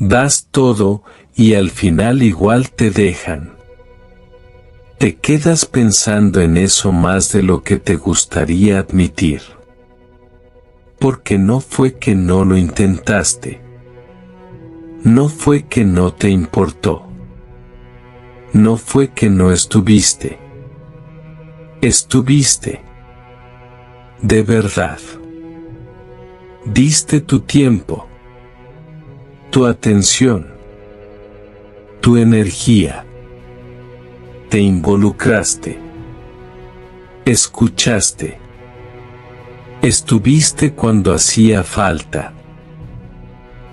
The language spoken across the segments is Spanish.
Das todo y al final igual te dejan. Te quedas pensando en eso más de lo que te gustaría admitir. Porque no fue que no lo intentaste. No fue que no te importó. No fue que no estuviste. Estuviste. De verdad. Diste tu tiempo, tu atención, tu energía. Te involucraste. Escuchaste. Estuviste cuando hacía falta.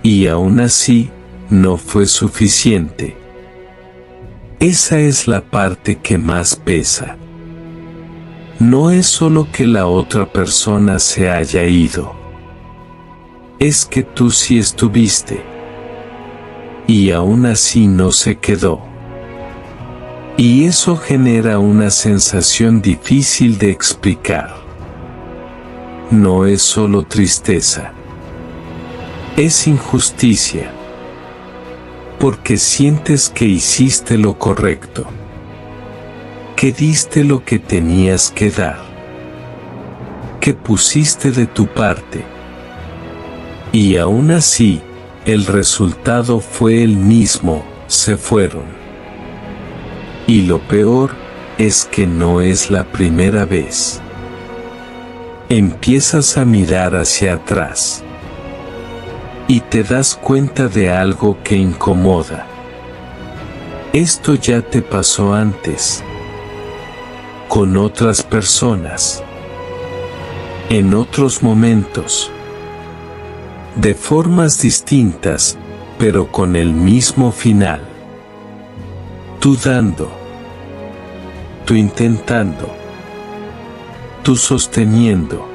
Y aún así, no fue suficiente. Esa es la parte que más pesa. No es solo que la otra persona se haya ido. Es que tú sí estuviste. Y aún así no se quedó. Y eso genera una sensación difícil de explicar. No es solo tristeza. Es injusticia. Porque sientes que hiciste lo correcto. Que diste lo que tenías que dar. Que pusiste de tu parte. Y aún así, el resultado fue el mismo, se fueron. Y lo peor, es que no es la primera vez. Empiezas a mirar hacia atrás. Y te das cuenta de algo que incomoda. Esto ya te pasó antes. Con otras personas. En otros momentos. De formas distintas, pero con el mismo final. Tú dando. Tú intentando. Tú sosteniendo.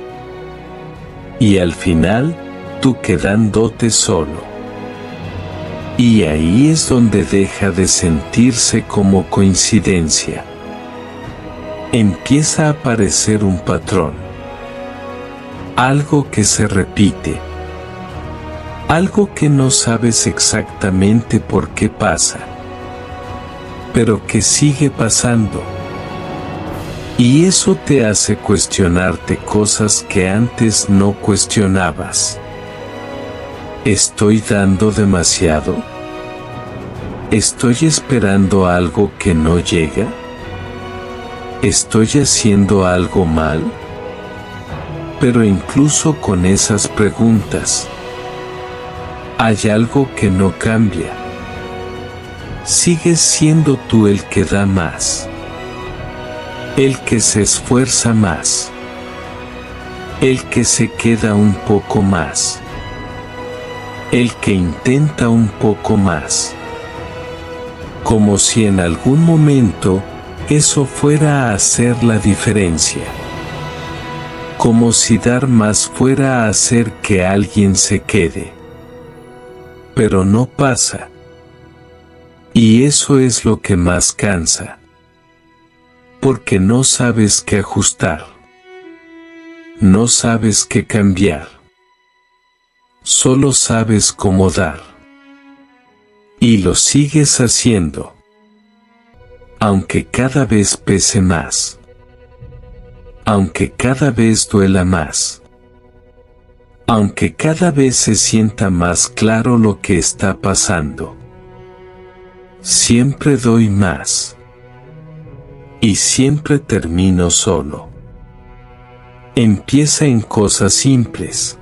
Y al final, tú quedándote solo. Y ahí es donde deja de sentirse como coincidencia. Empieza a aparecer un patrón. Algo que se repite. Algo que no sabes exactamente por qué pasa. Pero que sigue pasando. Y eso te hace cuestionarte cosas que antes no cuestionabas. ¿Estoy dando demasiado? ¿Estoy esperando algo que no llega? ¿Estoy haciendo algo mal? Pero incluso con esas preguntas, hay algo que no cambia. Sigues siendo tú el que da más. El que se esfuerza más. El que se queda un poco más. El que intenta un poco más. Como si en algún momento eso fuera a hacer la diferencia. Como si dar más fuera a hacer que alguien se quede. Pero no pasa. Y eso es lo que más cansa. Porque no sabes qué ajustar. No sabes qué cambiar. Solo sabes cómo dar. Y lo sigues haciendo. Aunque cada vez pese más. Aunque cada vez duela más. Aunque cada vez se sienta más claro lo que está pasando. Siempre doy más. Y siempre termino solo. Empieza en cosas simples.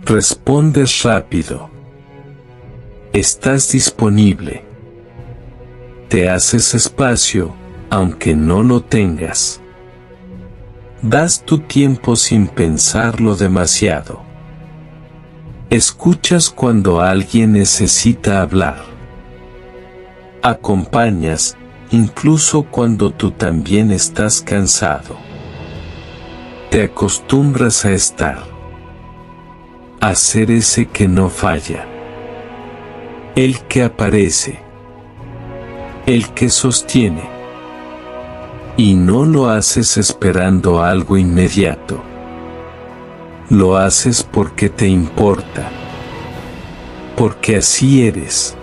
Respondes rápido. Estás disponible. Te haces espacio, aunque no lo tengas. Das tu tiempo sin pensarlo demasiado. Escuchas cuando alguien necesita hablar. Acompañas, incluso cuando tú también estás cansado. Te acostumbras a estar. A ser ese que no falla. El que aparece. El que sostiene. Y no lo haces esperando algo inmediato. Lo haces porque te importa. porque así eres.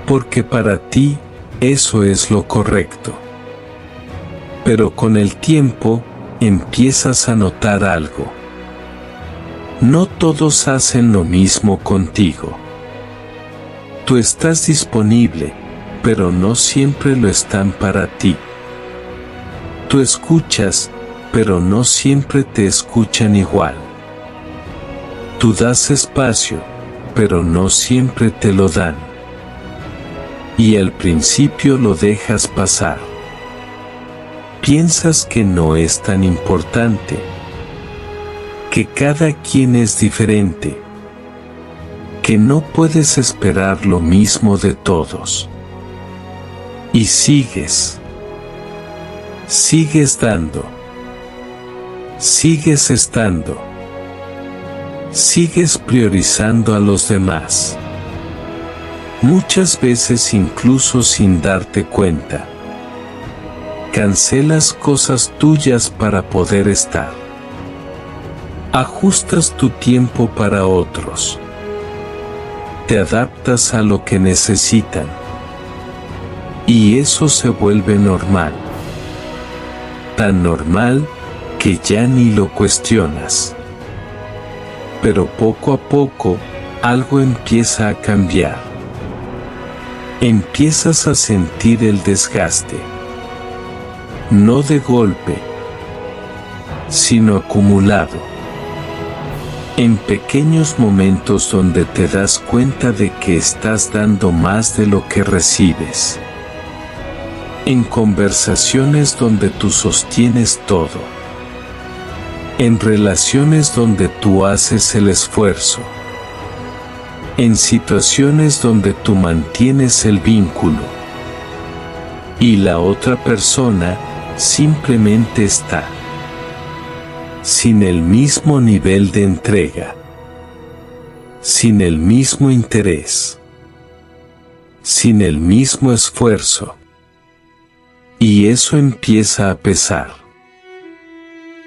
Porque para ti, eso es lo correcto. Pero con el tiempo, empiezas a notar algo. No todos hacen lo mismo contigo. Tú estás disponible, pero no siempre lo están para ti. Tú escuchas, pero no siempre te escuchan igual. Tú das espacio, pero no siempre te lo dan. Y al principio lo dejas pasar. Piensas que no es tan importante, que cada quien es diferente, que no puedes esperar lo mismo de todos. Y sigues dando, sigues estando, sigues priorizando a los demás. Muchas veces incluso sin darte cuenta. Cancelas cosas tuyas para poder estar. Ajustas tu tiempo para otros. Te adaptas a lo que necesitan. Y eso se vuelve normal. Tan normal que ya ni lo cuestionas. Pero poco a poco, algo empieza a cambiar. Empiezas a sentir el desgaste. No de golpe, sino acumulado. En pequeños momentos donde te das cuenta de que estás dando más de lo que recibes. En conversaciones donde tú sostienes todo. En relaciones donde tú haces el esfuerzo. En situaciones donde tú mantienes el vínculo. Y la otra persona simplemente está. Sin el mismo nivel de entrega. Sin el mismo interés. Sin el mismo esfuerzo. Y eso empieza a pesar.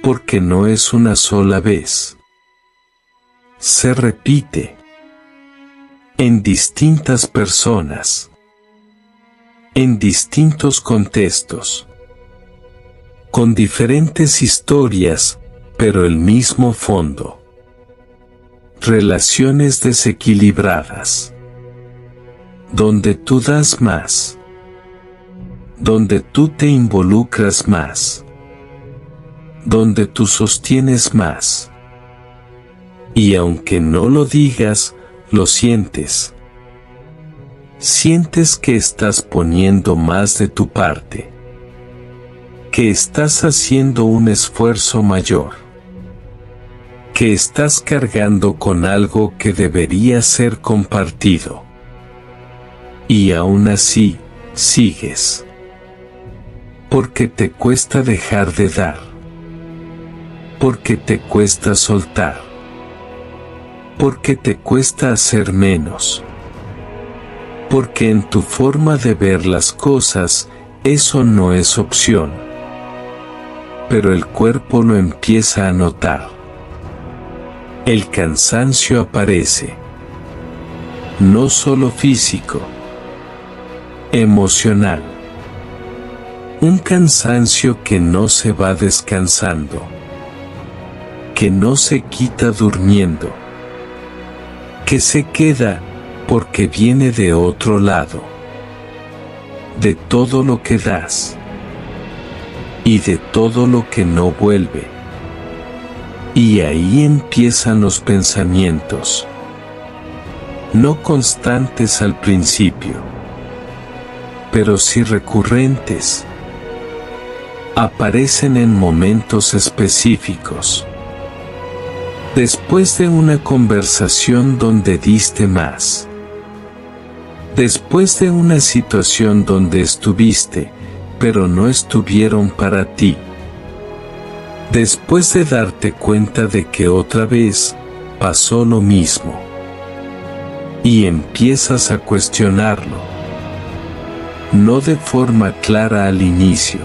Porque no es una sola vez. Se repite. En distintas personas. En distintos contextos. Con diferentes historias, pero el mismo fondo. Relaciones desequilibradas. Donde tú das más. Donde tú te involucras más. Donde tú sostienes más. Y aunque no lo digas, lo sientes. Sientes que estás poniendo más de tu parte. Que estás haciendo un esfuerzo mayor. Que estás cargando con algo que debería ser compartido. Y aún así, sigues. Porque te cuesta dejar de dar. Porque te cuesta soltar. Porque te cuesta hacer menos. Porque en tu forma de ver las cosas, eso no es opción. Pero el cuerpo lo empieza a notar. El cansancio aparece. No solo físico. Emocional. Un cansancio que no se va descansando. Que no se quita durmiendo. Que se queda porque viene de otro lado. De todo lo que das. Y de todo lo que no vuelve. Y ahí empiezan los pensamientos. No constantes al principio. Pero sí recurrentes. Aparecen en momentos específicos. Después de una conversación donde diste más. Después de una situación donde estuviste, pero no estuvieron para ti. Después de darte cuenta de que otra vez pasó lo mismo. Y empiezas a cuestionarlo. No de forma clara al inicio,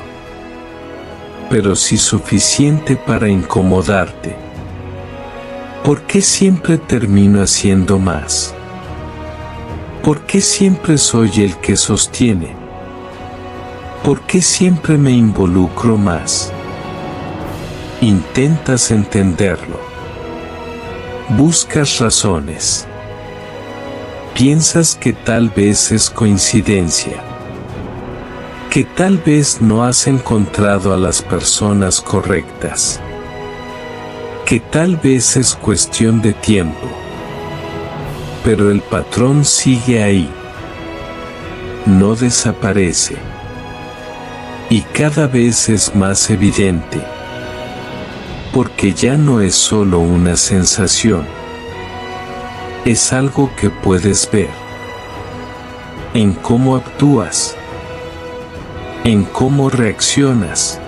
pero sí suficiente para incomodarte. ¿Por qué siempre termino haciendo más? ¿Por qué siempre soy el que sostiene? ¿Por qué siempre me involucro más? Intentas entenderlo. Buscas razones. Piensas que tal vez es coincidencia. Que tal vez no has encontrado a las personas correctas. Que tal vez es cuestión de tiempo. Pero el patrón sigue ahí. No desaparece. Y cada vez es más evidente. Porque ya no es solo una sensación. Es algo que puedes ver. En cómo actúas. En cómo reaccionas.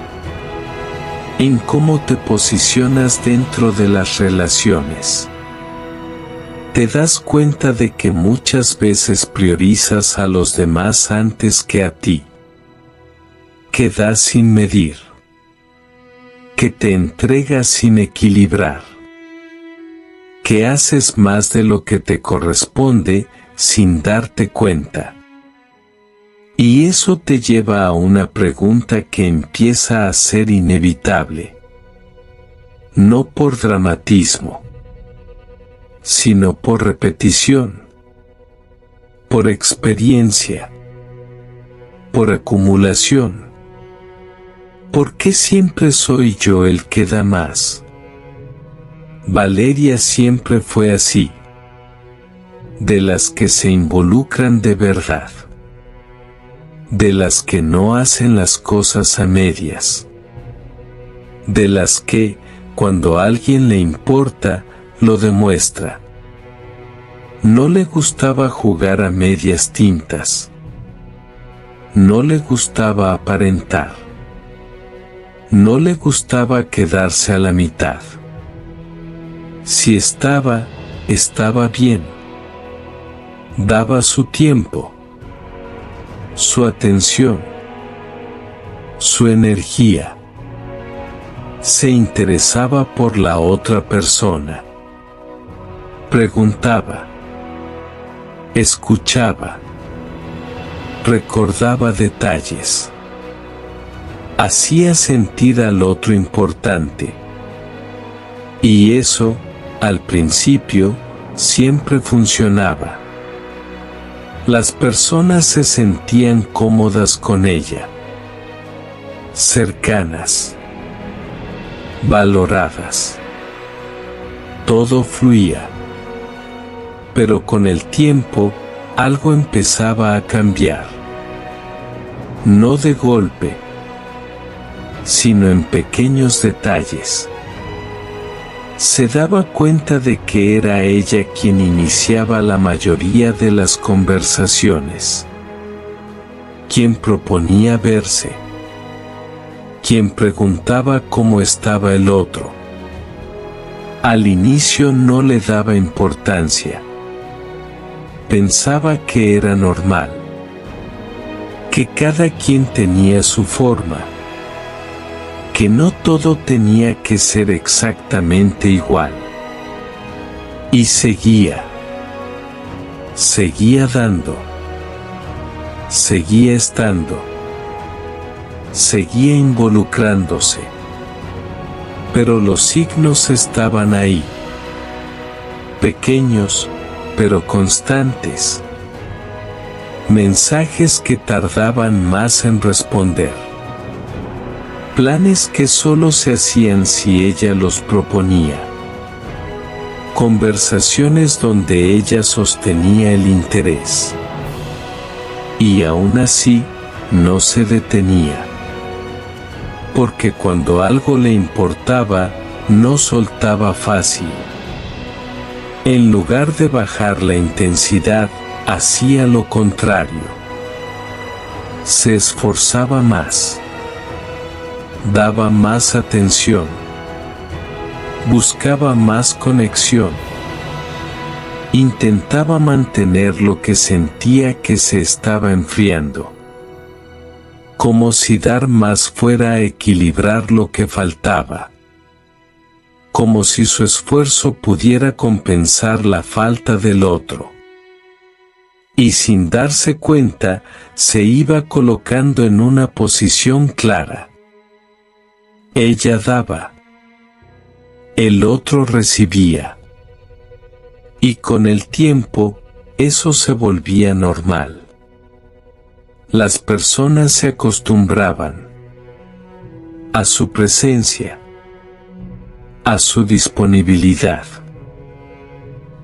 En cómo te posicionas dentro de las relaciones. Te das cuenta de que muchas veces priorizas a los demás antes que a ti. Que das sin medir. Que te entregas sin equilibrar. Que haces más de lo que te corresponde sin darte cuenta. Y eso te lleva a una pregunta que empieza a ser inevitable. No por dramatismo, sino por repetición, por experiencia, por acumulación. ¿Por qué siempre soy yo el que da más? Valeria siempre fue así. De las que se involucran de verdad. De las que no hacen las cosas a medias. De las que, cuando a alguien le importa, lo demuestra. No le gustaba jugar a medias tintas. No le gustaba aparentar. No le gustaba quedarse a la mitad. Si estaba, estaba bien. Daba su tiempo, su atención, su energía. Se interesaba por la otra persona. Preguntaba. Escuchaba. Recordaba detalles. Hacía sentir al otro importante. Y eso, al principio, siempre funcionaba. Las personas se sentían cómodas con ella. Cercanas. Valoradas. Todo fluía. Pero con el tiempo, algo empezaba a cambiar. No de golpe, sino en pequeños detalles. Se daba cuenta de que era ella quien iniciaba la mayoría de las conversaciones. Quien proponía verse. Quien preguntaba cómo estaba el otro. Al inicio no le daba importancia. Pensaba que era normal. Que cada quien tenía su forma. Que no todo tenía que ser exactamente igual. Y seguía. Seguía dando. Seguía estando. Seguía involucrándose. Pero los signos estaban ahí. Pequeños, pero constantes. Mensajes que tardaban más en responder. Planes que solo se hacían si ella los proponía. Conversaciones donde ella sostenía el interés. Y aún así, no se detenía. Porque cuando algo le importaba, no soltaba fácil. En lugar de bajar la intensidad, hacía lo contrario. Se esforzaba más. Daba más atención. Buscaba más conexión. Intentaba mantener lo que sentía que se estaba enfriando. Como si dar más fuera a equilibrar lo que faltaba. Como si su esfuerzo pudiera compensar la falta del otro. y sin darse cuenta, se iba colocando en una posición clara. Ella daba. El otro recibía. Y con el tiempo, eso se volvía normal. Las personas se acostumbraban a su presencia, a su disponibilidad,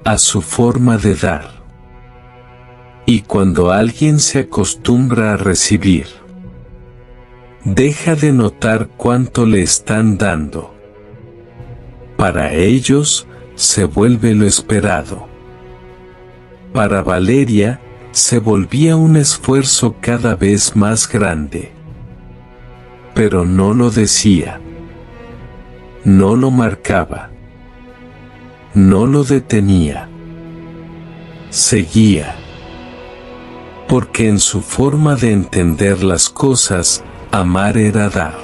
a su forma de dar. Y cuando alguien se acostumbra a recibir, deja de notar cuánto le están dando. Para ellos, se vuelve lo esperado. Para Valeria, se volvía un esfuerzo cada vez más grande. Pero no lo decía. No lo marcaba. No lo detenía. Seguía. Porque en su forma de entender las cosas, amar era dar.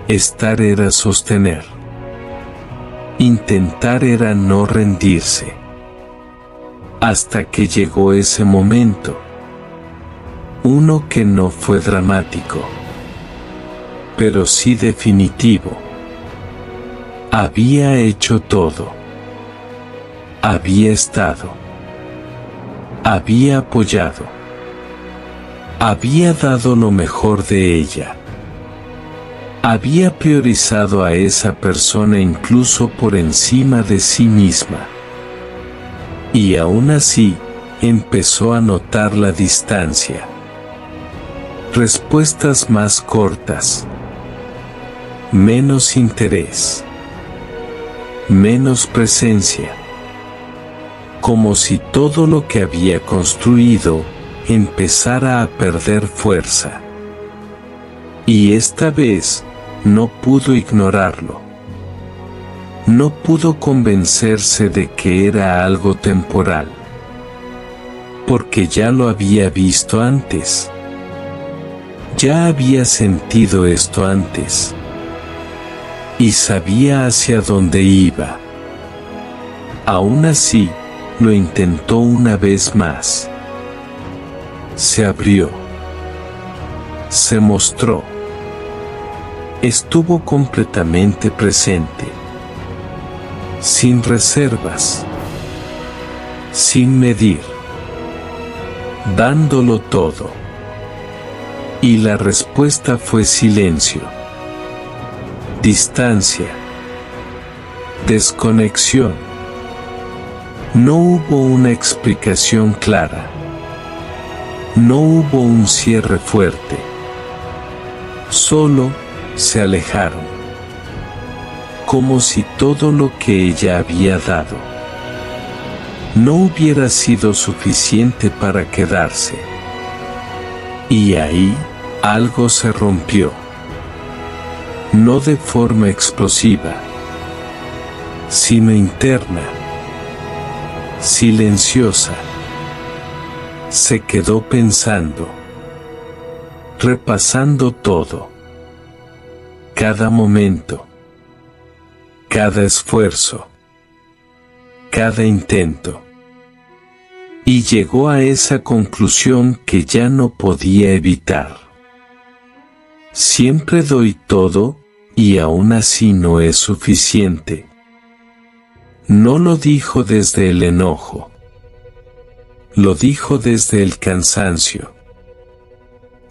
Estar era sostener. Intentar era no rendirse. Hasta que llegó ese momento. Uno que no fue dramático, pero sí definitivo. Había hecho todo. Había estado. Había apoyado. Había dado lo mejor de ella. Había priorizado a esa persona incluso por encima de sí misma. Y aún así, empezó a notar la distancia. Respuestas más cortas. Menos interés. Menos presencia. Como si todo lo que había construido empezara a perder fuerza. Y esta vez, no pudo ignorarlo. No pudo convencerse de que era algo temporal. Porque ya lo había visto antes. Ya había sentido esto antes. Y sabía hacia dónde iba. Aún así, lo intentó una vez más. Se abrió. Se mostró. Estuvo completamente presente. Sin reservas. Sin medir. Dándolo todo. Y la respuesta fue silencio. Distancia. Desconexión. No hubo una explicación clara. No hubo un cierre fuerte. Solo se alejaron. Como si todo lo que ella había dado no hubiera sido suficiente para quedarse. Y ahí, algo se rompió. No de forma explosiva, sino interna. Silenciosa. Se quedó pensando. Repasando todo. Cada momento. Cada esfuerzo. Cada intento. Y llegó a esa conclusión que ya no podía evitar. Siempre doy todo, y aún así no es suficiente. No lo dijo desde el enojo. Lo dijo desde el cansancio.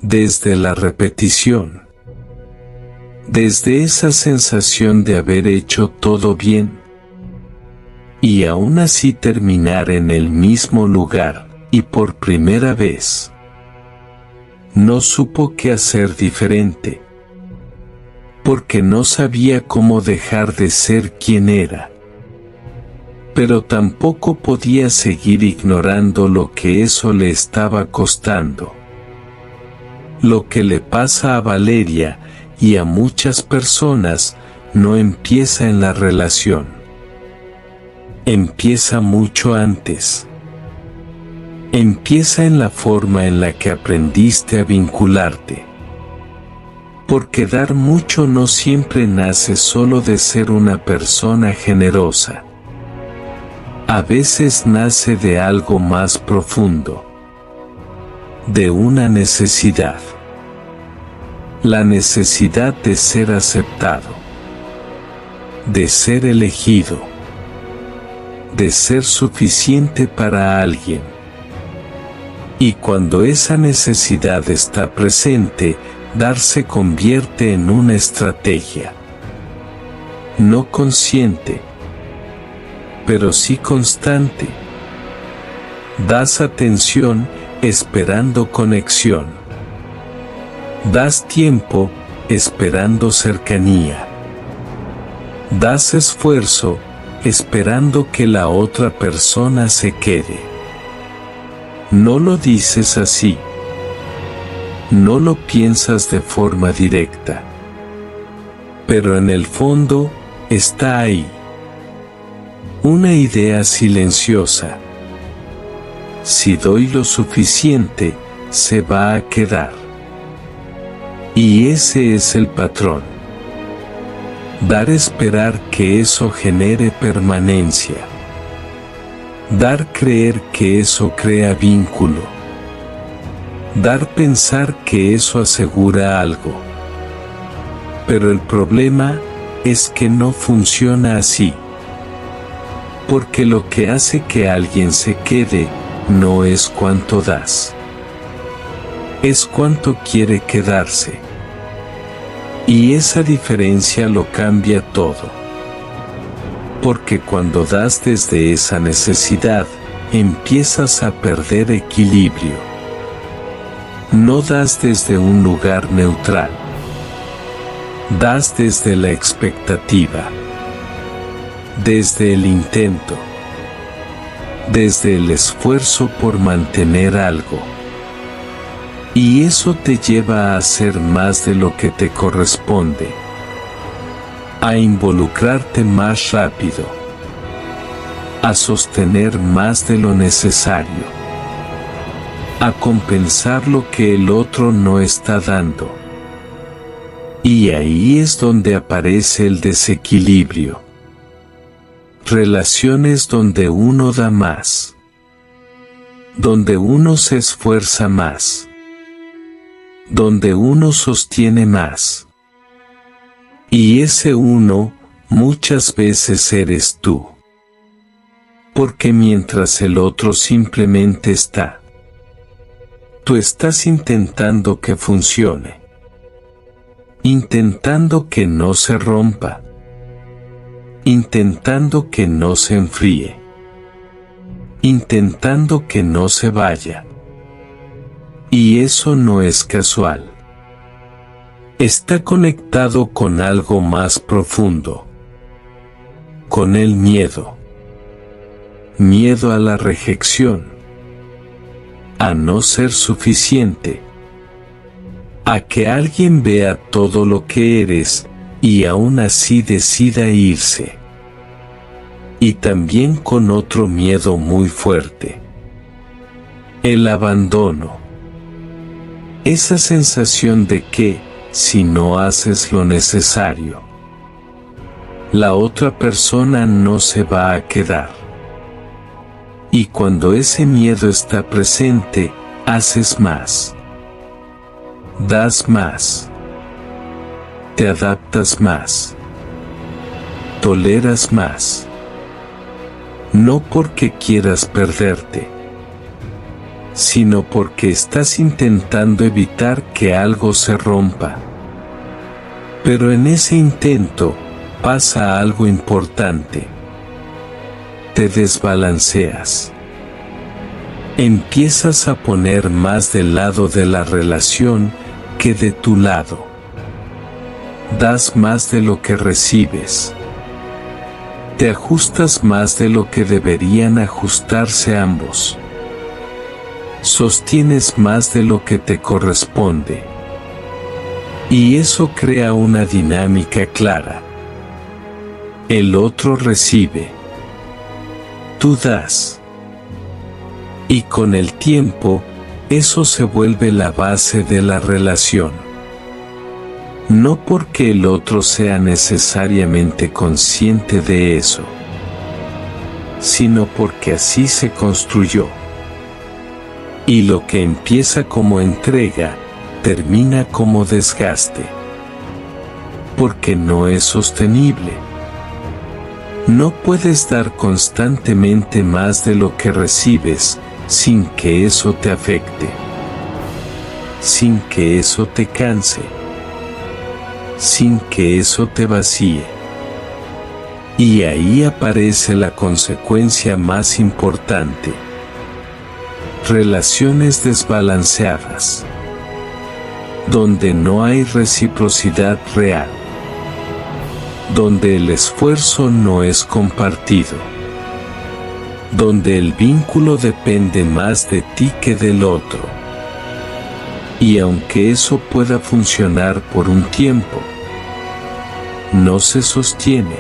Desde la repetición. Desde esa sensación de haber hecho todo bien. Y aún así terminar en el mismo lugar, y por primera vez. No supo qué hacer diferente. Porque no sabía cómo dejar de ser quien era. Pero tampoco podía seguir ignorando lo que eso le estaba costando. Lo que le pasa a Valeria y a muchas personas no empieza en la relación. Empieza mucho antes. Empieza en la forma en la que aprendiste a vincularte. Porque dar mucho no siempre nace solo de ser una persona generosa. a veces nace de algo más profundo, de una necesidad. La necesidad de ser aceptado, de ser elegido, de ser suficiente para alguien. Y cuando esa necesidad está presente, dar se convierte en una estrategia. No consciente, pero sí constante. Das atención, esperando conexión. Das tiempo, esperando cercanía. Das esfuerzo, esperando que la otra persona se quede. No lo dices así. No lo piensas de forma directa. Pero en el fondo, está ahí. Una idea silenciosa. Si doy lo suficiente, se va a quedar. Y ese es el patrón. Dar esperar que eso genere permanencia. Dar creer que eso crea vínculo. Dar pensar que eso asegura algo. Pero el problema es que no funciona así. Porque lo que hace que alguien se quede no es cuánto das. Es cuánto quiere quedarse. Y esa diferencia lo cambia todo. Porque cuando das desde esa necesidad, empiezas a perder equilibrio. No das desde un lugar neutral. Das desde la expectativa. Desde el intento. Desde el esfuerzo por mantener algo. Y eso te lleva a hacer más de lo que te corresponde. A involucrarte más rápido. A sostener más de lo necesario. A compensar lo que el otro no está dando. Y ahí es donde aparece el desequilibrio. Relaciones donde uno da más. Donde uno se esfuerza más. Donde uno sostiene más. Y ese uno, muchas veces eres tú. Porque mientras el otro simplemente está, tú estás intentando que funcione. Intentando que no se rompa. Intentando que no se enfríe. Intentando que no se vaya. Y eso no es casual. Está conectado con algo más profundo. Con el miedo. Miedo a la rejección. A no ser suficiente. A que alguien vea todo lo que eres, y aún así decida irse. Y también con otro miedo muy fuerte. El abandono. Esa sensación de que, si no haces lo necesario, la otra persona no se va a quedar. Y cuando ese miedo está presente, haces más. Das más. Te adaptas más. Toleras más. No porque quieras perderte, sino porque estás intentando evitar que algo se rompa. Pero en ese intento, pasa algo importante. Te desbalanceas. Empiezas a poner más del lado de la relación que de tu lado. Das más de lo que recibes. Te ajustas más de lo que deberían ajustarse ambos. Sostienes más de lo que te corresponde. Y eso crea una dinámica clara. El otro recibe. Tú das. Y con el tiempo, eso se vuelve la base de la relación. No porque el otro sea necesariamente consciente de eso, sino porque así se construyó. Y lo que empieza como entrega, termina como desgaste. Porque no es sostenible. No puedes dar constantemente más de lo que recibes, sin que eso te afecte. Sin que eso te canse. Sin que eso te vacíe. Y ahí aparece la consecuencia más importante. Relaciones desbalanceadas. Donde no hay reciprocidad real. Donde el esfuerzo no es compartido. Donde el vínculo depende más de ti que del otro. Y aunque eso pueda funcionar por un tiempo, no se sostiene.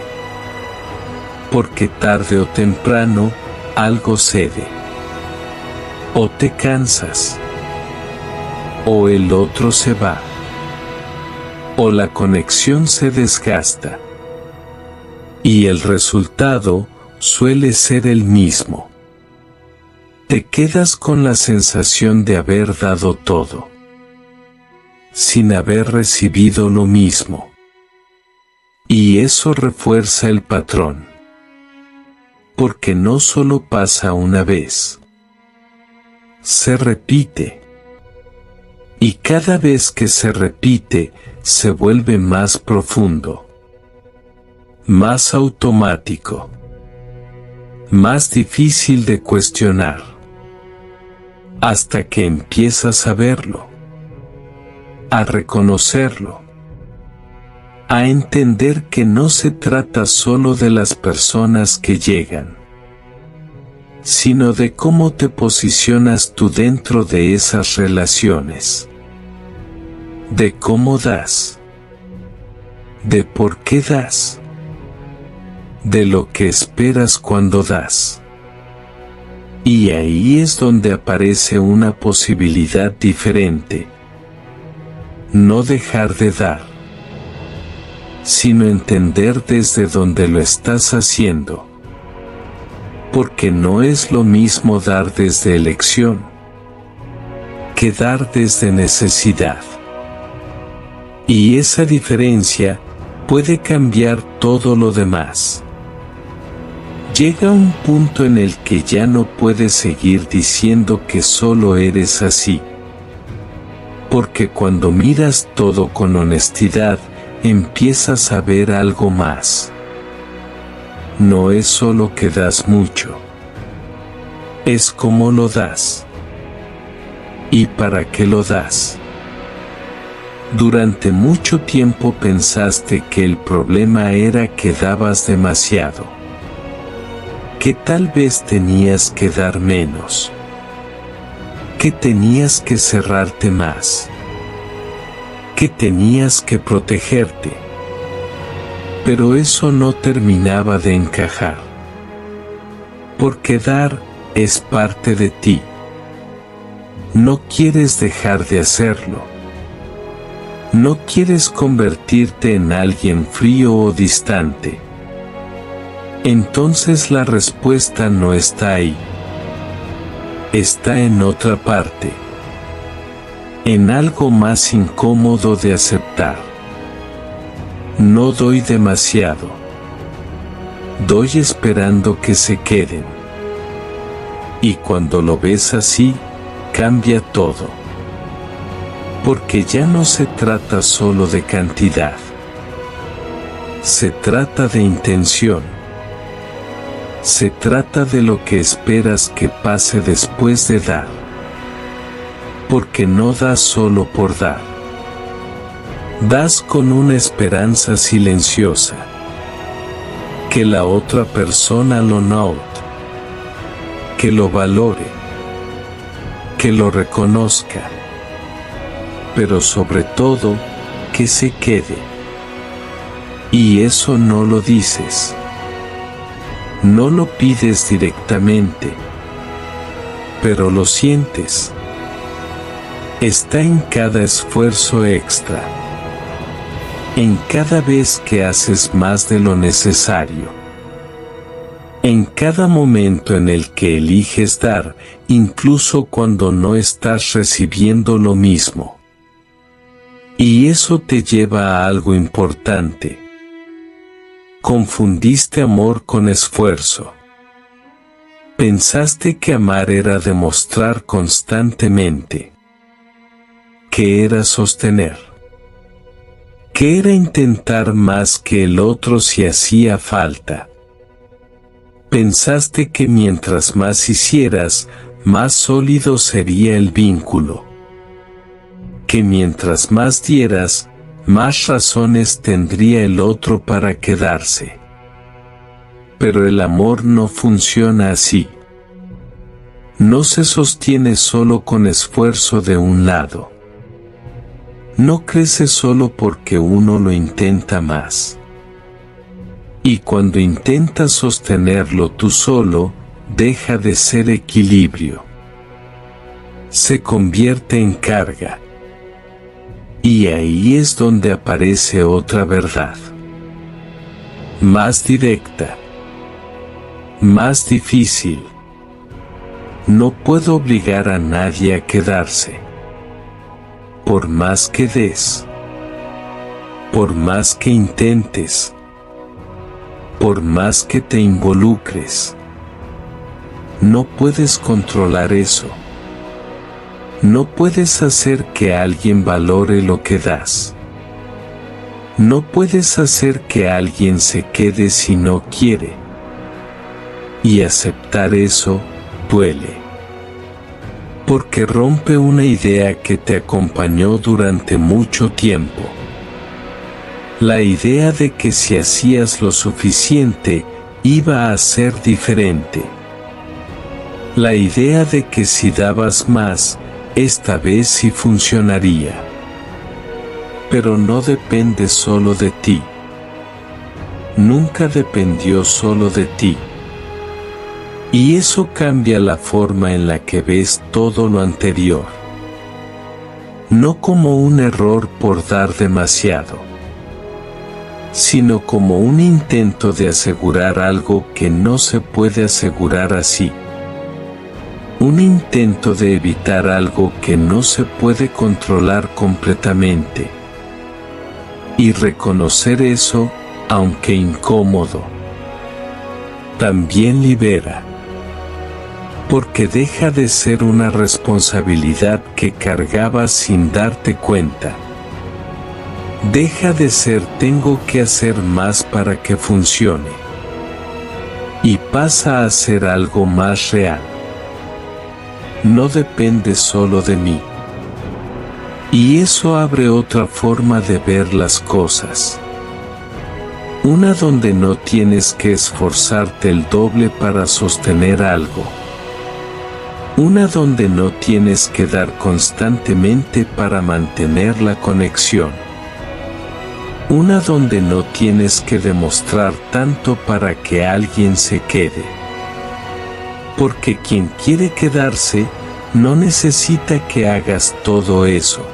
Porque tarde o temprano, algo cede. O te cansas. O el otro se va. O la conexión se desgasta. Y el resultado suele ser el mismo. Te quedas con la sensación de haber dado todo, sin haber recibido lo mismo. Y eso refuerza el patrón. Porque no solo pasa una vez. Se repite. Y cada vez que se repite, se vuelve más profundo. Más automático. Más difícil de cuestionar. Hasta que empiezas a verlo. A reconocerlo. A entender que no se trata solo de las personas que llegan, sino de cómo te posicionas tú dentro de esas relaciones. De cómo das. De por qué das. De lo que esperas cuando das. Y ahí es donde aparece una posibilidad diferente. No dejar de dar, sino entender desde dónde lo estás haciendo. Porque no es lo mismo dar desde elección que dar desde necesidad. Y esa diferencia puede cambiar todo lo demás. Llega un punto en el que ya no puedes seguir diciendo que solo eres así. Porque cuando miras todo con honestidad, empiezas a ver algo más. No es solo que das mucho. Es cómo lo das. ¿Y para qué lo das? Durante mucho tiempo pensaste que el problema era que dabas demasiado. Que tal vez tenías que dar menos. Que tenías que cerrarte más. Que tenías que protegerte. Pero eso no terminaba de encajar. Porque dar es parte de ti. No quieres dejar de hacerlo. No quieres convertirte en alguien frío o distante. Entonces la respuesta no está ahí. Está en otra parte. En algo más incómodo de aceptar. No doy demasiado. Doy esperando que se queden. Y cuando lo ves así, cambia todo. Porque ya no se trata solo de cantidad. Se trata de intención. Se trata de lo que esperas que pase después de dar. Porque no das solo por dar. Das con una esperanza silenciosa. Que la otra persona lo note. Que lo valore. Que lo reconozca. Pero sobre todo, que se quede. Y eso no lo dices. No lo pides directamente. Pero lo sientes. Está en cada esfuerzo extra. En cada vez que haces más de lo necesario. En cada momento en el que eliges dar, incluso cuando no estás recibiendo lo mismo. Y eso te lleva a algo importante. Confundiste amor con esfuerzo. Pensaste que amar era demostrar constantemente, que era sostener, que era intentar más que el otro si hacía falta. Pensaste que mientras más hicieras, más sólido sería el vínculo. Que mientras más dieras, más razones tendría el otro para quedarse. Pero el amor no funciona así. No se sostiene solo con esfuerzo de un lado. No crece solo porque uno lo intenta más. Y cuando intentas sostenerlo tú solo, deja de ser equilibrio. Se convierte en carga. Y ahí es donde aparece otra verdad. Más directa. Más difícil. No puedo obligar a nadie a quedarse. Por más que des. Por más que intentes. Por más que te involucres. No puedes controlar eso. No puedes hacer que alguien valore lo que das. No puedes hacer que alguien se quede si no quiere. Y aceptar eso duele. Porque rompe una idea que te acompañó durante mucho tiempo. La idea de que si hacías lo suficiente, iba a ser diferente. La idea de que si dabas más, esta vez sí funcionaría. Pero no depende solo de ti. Nunca dependió solo de ti. Y eso cambia la forma en la que ves todo lo anterior. No como un error por dar demasiado, sino como un intento de asegurar algo que no se puede asegurar así. Un intento de evitar algo que no se puede controlar completamente. Y reconocer eso, aunque incómodo, también libera. Porque deja de ser una responsabilidad que cargabas sin darte cuenta. Deja de ser tengo que hacer más para que funcione. Y pasa a ser algo más real. No depende solo de mí. Y eso abre otra forma de ver las cosas. Una donde no tienes que esforzarte el doble para sostener algo. Una donde no tienes que dar constantemente para mantener la conexión. Una donde no tienes que demostrar tanto para que alguien se quede. Porque quien quiere quedarse, no necesita que hagas todo eso.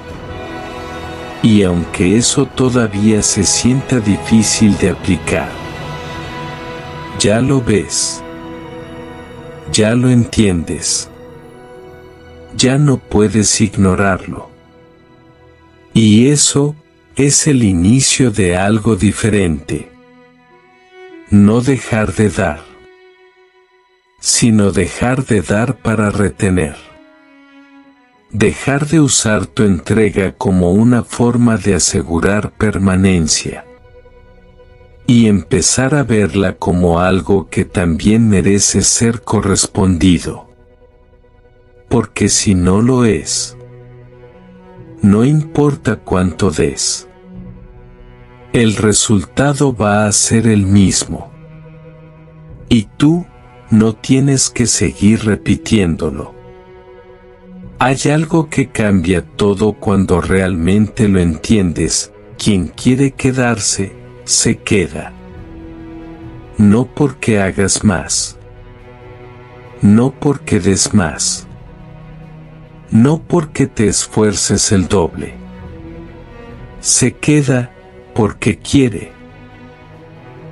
Y aunque eso todavía se sienta difícil de aplicar, ya lo ves. Ya lo entiendes. Ya no puedes ignorarlo. Y eso es el inicio de algo diferente. No dejar de dar, sino dejar de dar para retener. Dejar de usar tu entrega como una forma de asegurar permanencia. Y empezar a verla como algo que también merece ser correspondido. Porque si no lo es, no importa cuánto des, el resultado va a ser el mismo. Y tú no tienes que seguir repitiéndolo. Hay algo que cambia todo cuando realmente lo entiendes. Quien quiere quedarse, se queda. No porque hagas más. No porque des más. No porque te esfuerces el doble. Se queda porque quiere.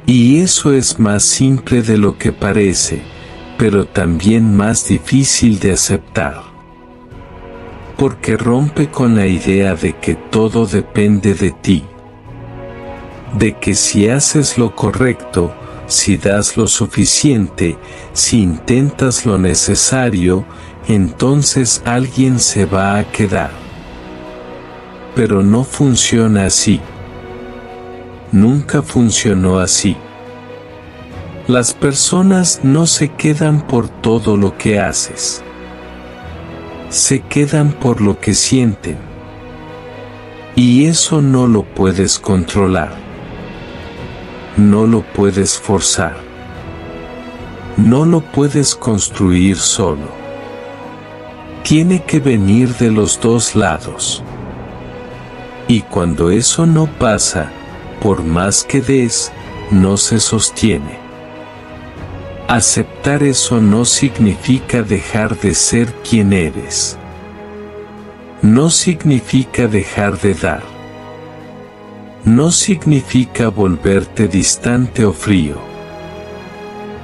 Y eso es más simple de lo que parece, pero también más difícil de aceptar. Porque rompe con la idea de que todo depende de ti. De que si haces lo correcto, si das lo suficiente, si intentas lo necesario, entonces alguien se va a quedar. Pero no funciona así. Nunca funcionó así. Las personas no se quedan por todo lo que haces. Se quedan por lo que sienten. Y eso no lo puedes controlar. No lo puedes forzar. No lo puedes construir solo. Tiene que venir de los dos lados. Y cuando eso no pasa, por más que des, no se sostiene. Aceptar eso no significa dejar de ser quien eres. No significa dejar de dar. No significa volverte distante o frío.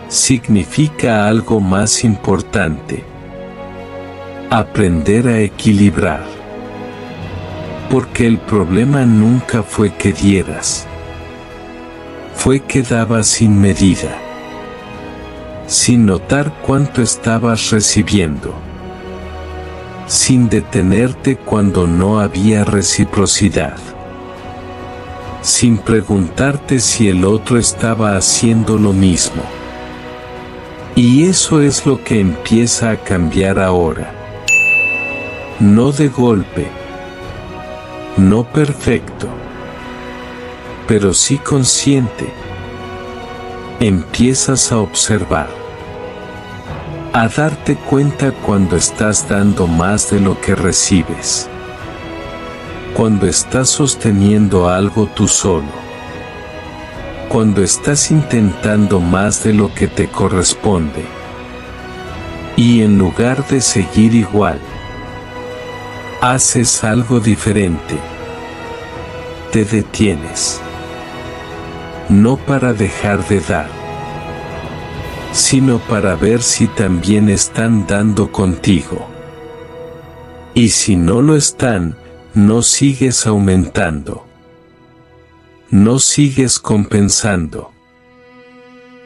Significa algo más importante. Aprender a equilibrar. Porque el problema nunca fue que dieras. Fue que dabas sin medida. Sin notar cuánto estabas recibiendo. Sin detenerte cuando no había reciprocidad. Sin preguntarte si el otro estaba haciendo lo mismo. Y eso es lo que empieza a cambiar ahora. No de golpe. No perfecto. Pero sí consciente. Empiezas a observar. A darte cuenta cuando estás dando más de lo que recibes. Cuando estás sosteniendo algo tú solo. Cuando estás intentando más de lo que te corresponde. Y en lugar de seguir igual, haces algo diferente. Te detienes. No para dejar de dar, sino para ver si también están dando contigo. Y si no lo están, no sigues aumentando. No sigues compensando.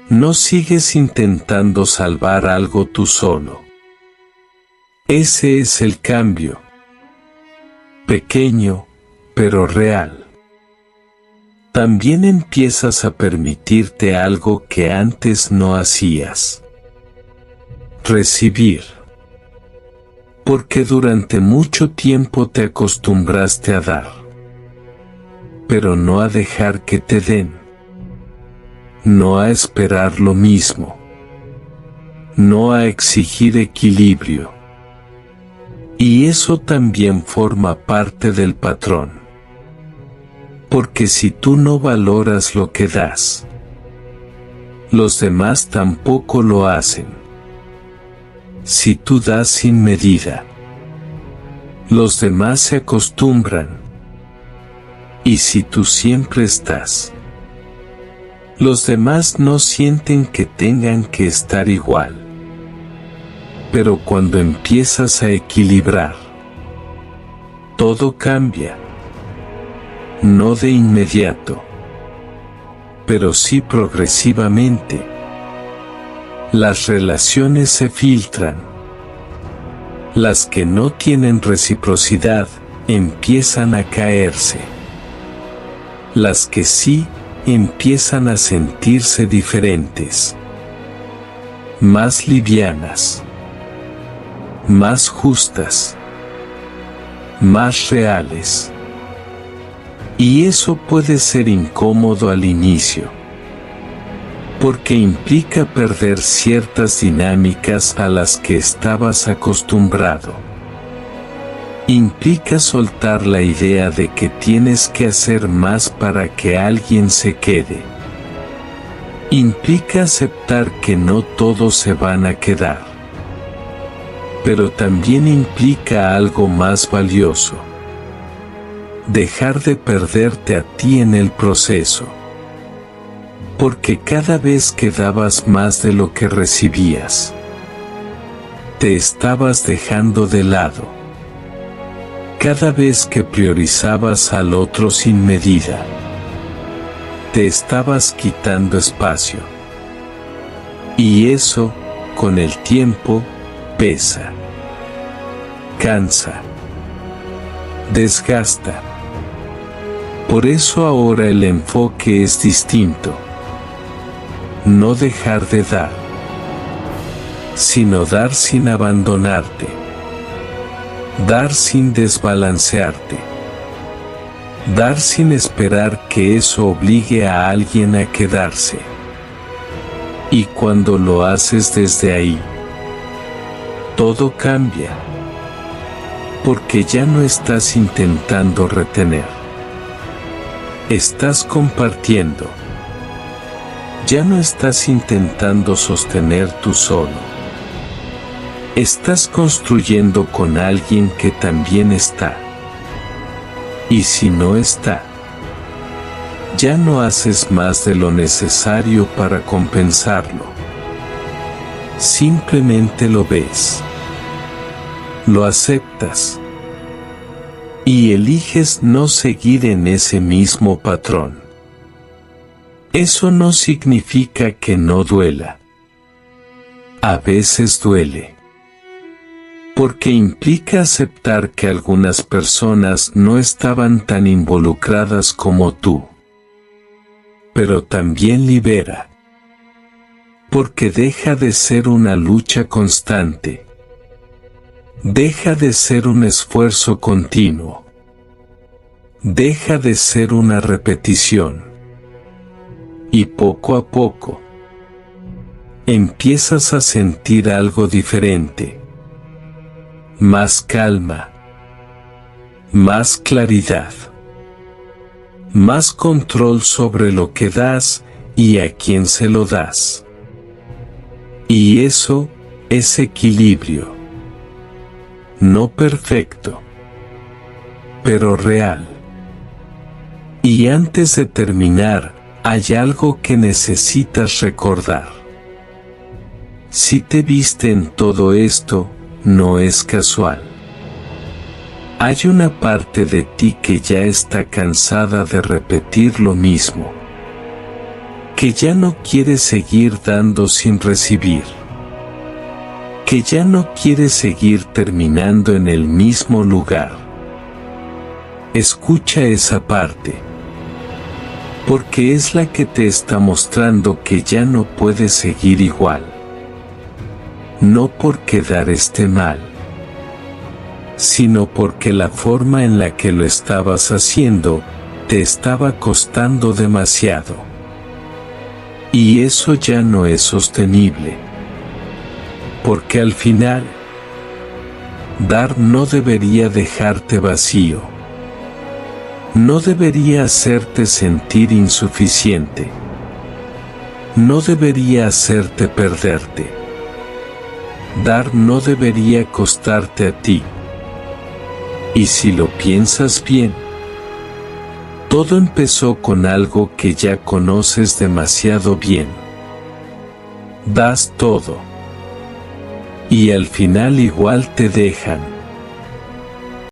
No sigues intentando salvar algo tú solo. Ese es el cambio. Pequeño, pero real. También empiezas a permitirte algo que antes no hacías. Recibir. Porque durante mucho tiempo te acostumbraste a dar. Pero no a dejar que te den. No a esperar lo mismo. No a exigir equilibrio. Y eso también forma parte del patrón. Porque si tú no valoras lo que das, los demás tampoco lo hacen. Si tú das sin medida, los demás se acostumbran. Y si tú siempre estás, los demás no sienten que tengan que estar igual. Pero cuando empiezas a equilibrar, todo cambia. No de inmediato, pero sí progresivamente. Las relaciones se filtran. Las que no tienen reciprocidad empiezan a caerse. Las que sí empiezan a sentirse diferentes. Más livianas. Más justas. Más reales. Y eso puede ser incómodo al inicio, porque implica perder ciertas dinámicas a las que estabas acostumbrado. Implica soltar la idea de que tienes que hacer más para que alguien se quede. Implica aceptar que no todos se van a quedar. Pero también implica algo más valioso. Dejar de perderte a ti en el proceso. Porque cada vez que dabas más de lo que recibías, te estabas dejando de lado. Cada vez que priorizabas al otro sin medida, te estabas quitando espacio. Y eso, con el tiempo, pesa, cansa, desgasta. Por eso ahora el enfoque es distinto. No dejar de dar, sino dar sin abandonarte, dar sin desbalancearte, dar sin esperar que eso obligue a alguien a quedarse. Y cuando lo haces desde ahí, todo cambia, porque ya no estás intentando retener, estás compartiendo. Ya no estás intentando sostener tú solo. Estás construyendo con alguien que también está. Y si no está, ya no haces más de lo necesario para compensarlo. Simplemente lo ves. Lo aceptas. Y eliges no seguir en ese mismo patrón. Eso no significa que no duela. A veces duele. Porque implica aceptar que algunas personas no estaban tan involucradas como tú. Pero también libera. Porque deja de ser una lucha constante. Deja de ser un esfuerzo continuo. Deja de ser una repetición. Y poco a poco, empiezas a sentir algo diferente. Más calma. Más claridad. Más control sobre lo que das y a quién se lo das. Y eso es equilibrio. No perfecto, pero real. Y antes de terminar, hay algo que necesitas recordar. Si te viste en todo esto, no es casual. Hay una parte de ti que ya está cansada de repetir lo mismo. Que ya no quiere seguir dando sin recibir. Que ya no quiere seguir terminando en el mismo lugar. Escucha esa parte. Porque es la que te está mostrando que ya no puedes seguir igual. No porque dar esté mal, sino porque la forma en la que lo estabas haciendo te estaba costando demasiado. Y eso ya no es sostenible. Porque al final, dar no debería dejarte vacío. No debería hacerte sentir insuficiente. No debería hacerte perderte. Dar no debería costarte a ti. Y si lo piensas bien, todo empezó con algo que ya conoces demasiado bien. Das todo. Y al final igual te dejan.